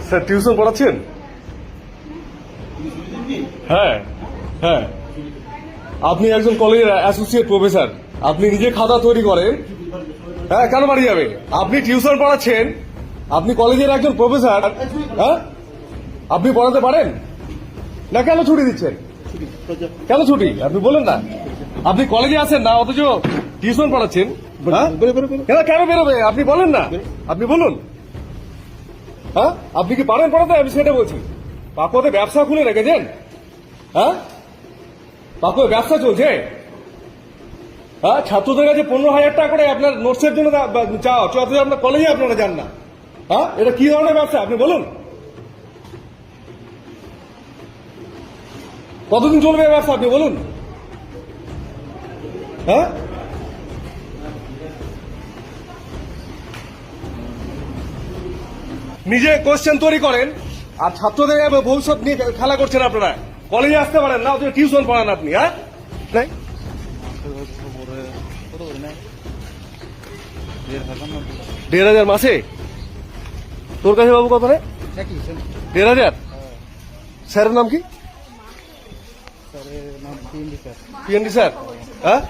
Sir tuition পড়াচ্ছেন? হ্যাঁ হ্যাঁ, আপনি একজন কলেজের অ্যাসোসিয়েট প্রফেসর, আপনি নিজে খাতা তৈরি করেন। হ্যাঁ, কেন বাড়ি যাবে? আপনি টিউশন পড়াচ্ছেন, আপনি কলেজের একজন প্রফেসর। হ্যাঁ, আপনি পড়াতে পারেন না, কেন ছুটি দিচ্ছেন? কেন ছুটি আপনি বলেন না? আপনি কলেজে আছেন না, অথচ টিউশন পড়াচ্ছেন। হ্যাঁ, কেন বেরোবে আপনি বলেন না, আপনি বলুন। হ্যাঁ, আপনি কি পারেন পড়াতে? আমি সেটা বলছি। পাকুয়াতে ব্যবসা খুলে রেখেছেন? হ্যাঁ, পাকুয়া ব্যবসা চলছে। হ্যাঁ, ছাত্রদের কাছে 15,000 টাকা করে আপনার নোটসের জন্য চাও, অথচ আপনার কলেজে আপনারা যান না। হ্যাঁ, এটা কি ধরনের ব্যবসা আপনি বলুন? কতদিন চলবে এই ব্যবসা আপনি বলুন? হ্যাঁ, নিজে কোশ্চেন তৈরি করেন আর ছাত্রদের ভবিষ্যৎ নিয়ে খেলা করছেন আপনারা। কলেজে আসতে পারেন না, অথচ টিউশন পড়ান আপনি। হ্যাঁ, নাই 1,500 মাসে? তোর কাছে বাবু কত রে? 1,500? স্যারের নাম কি? PND sir. হ্যাঁ,